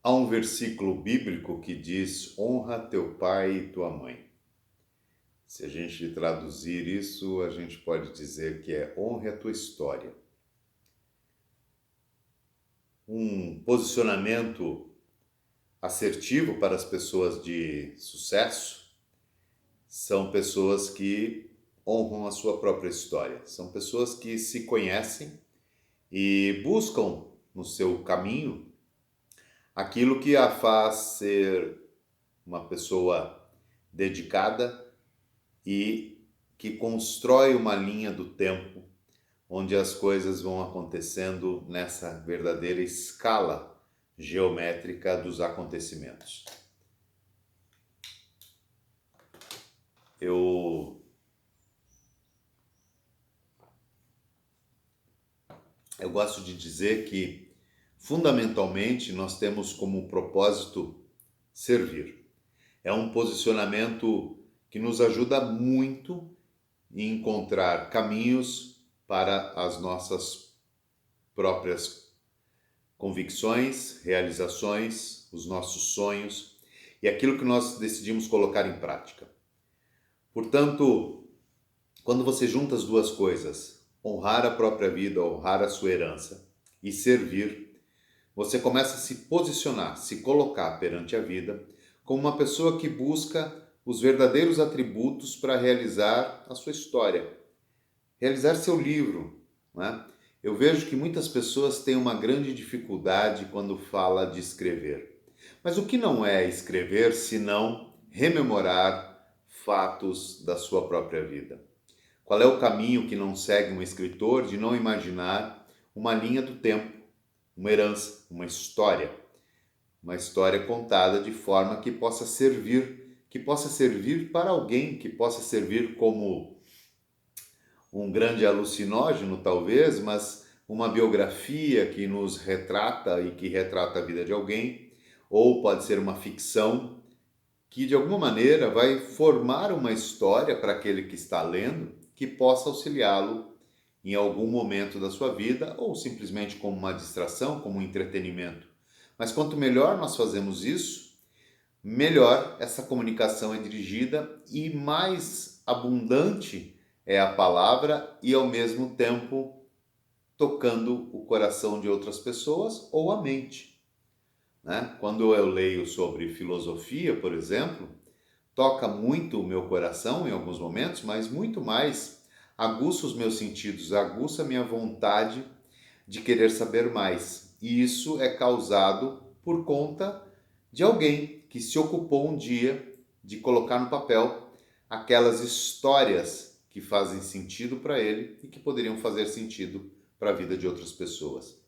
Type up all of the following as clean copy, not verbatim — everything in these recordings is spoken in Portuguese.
Há um versículo bíblico que diz: honra teu pai e tua mãe. Se a gente traduzir isso, a gente pode dizer que é honre a tua história. Um posicionamento assertivo para as pessoas de sucesso são pessoas que honram a sua própria história. São pessoas que se conhecem e buscam no seu caminho aquilo que a faz ser uma pessoa dedicada e que constrói uma linha do tempo onde as coisas vão acontecendo nessa verdadeira escala geométrica dos acontecimentos. Eu gosto de dizer que, fundamentalmente, nós temos como propósito servir. É um posicionamento que nos ajuda muito em encontrar caminhos para as nossas próprias convicções, realizações, os nossos sonhos e aquilo que nós decidimos colocar em prática. Portanto, quando você junta as duas coisas, honrar a própria vida, honrar a sua herança e servir, você começa a se posicionar, se colocar perante a vida como uma pessoa que busca os verdadeiros atributos para realizar a sua história, realizar seu livro, né? Eu vejo que muitas pessoas têm uma grande dificuldade quando fala de escrever. Mas o que não é escrever senão rememorar fatos da sua própria vida? Qual é o caminho que não segue um escritor de não imaginar uma linha do tempo, uma herança, uma história contada de forma que possa servir para alguém, que possa servir como um grande alucinógeno, talvez, mas uma biografia que nos retrata e que retrata a vida de alguém, ou pode ser uma ficção que de alguma maneira vai formar uma história para aquele que está lendo, que possa auxiliá-lo em algum momento da sua vida, ou simplesmente como uma distração, como um entretenimento. Mas quanto melhor nós fazemos isso, melhor essa comunicação é dirigida e mais abundante é a palavra e ao mesmo tempo tocando o coração de outras pessoas ou a mente, né? Quando eu leio sobre filosofia, por exemplo, toca muito o meu coração em alguns momentos, mas muito mais aguça os meus sentidos, aguça a minha vontade de querer saber mais. E isso é causado por conta de alguém que se ocupou um dia de colocar no papel aquelas histórias que fazem sentido para ele e que poderiam fazer sentido para a vida de outras pessoas.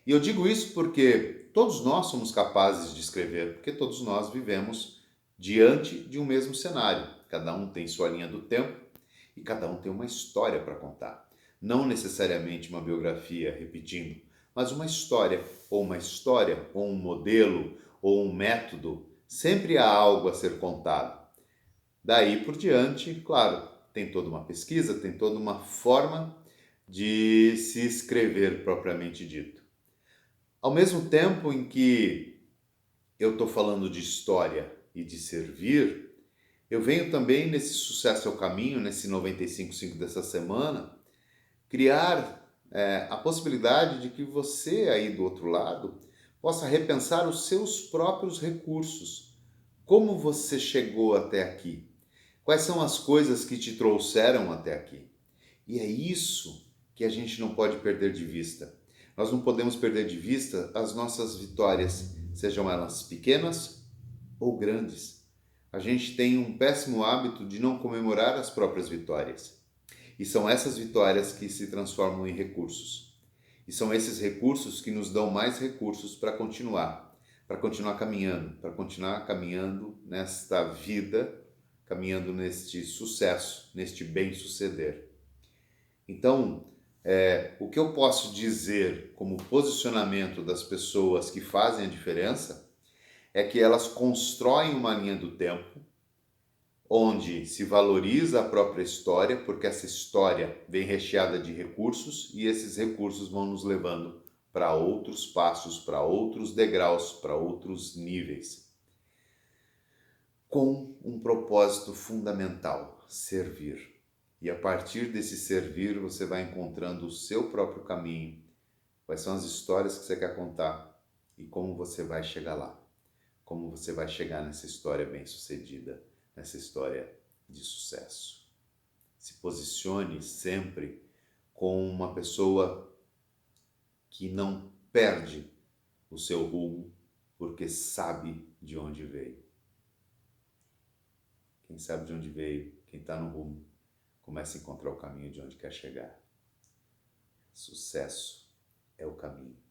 E eu digo isso porque todos nós somos capazes de escrever, porque todos nós vivemos diante de um mesmo cenário. Cada um tem sua linha do tempo e cada um tem uma história para contar. Não necessariamente uma biografia repetindo, mas uma história, ou um modelo, ou um método. Sempre há algo a ser contado. Daí por diante, claro, tem toda uma pesquisa, tem toda uma forma de se escrever propriamente dito. Ao mesmo tempo em que eu estou falando de história e de servir, eu venho também nesse Sucesso é o Caminho, nesse 95.5 dessa semana, criar a possibilidade de que você aí do outro lado possa repensar os seus próprios recursos. Como você chegou até aqui? Quais são as coisas que te trouxeram até aqui? E é isso que a gente não pode perder de vista. Nós não podemos perder de vista as nossas vitórias, sejam elas pequenas ou grandes. A gente tem um péssimo hábito de não comemorar as próprias vitórias. E são essas vitórias que se transformam em recursos. E são esses recursos que nos dão mais recursos para continuar caminhando nesta vida, caminhando neste sucesso, neste bem-suceder. Então, o que eu posso dizer como posicionamento das pessoas que fazem a diferença é que elas constroem uma linha do tempo onde se valoriza a própria história, porque essa história vem recheada de recursos e esses recursos vão nos levando para outros passos, para outros degraus, para outros níveis, com um propósito fundamental: servir. E a partir desse servir, você vai encontrando o seu próprio caminho, quais são as histórias que você quer contar e como você vai chegar lá, como você vai chegar nessa história bem-sucedida, nessa história de sucesso. Se posicione sempre como uma pessoa que não perde o seu rumo, porque sabe de onde veio. Quem sabe de onde veio, quem está no rumo, começa a encontrar o caminho de onde quer chegar. Sucesso é o caminho.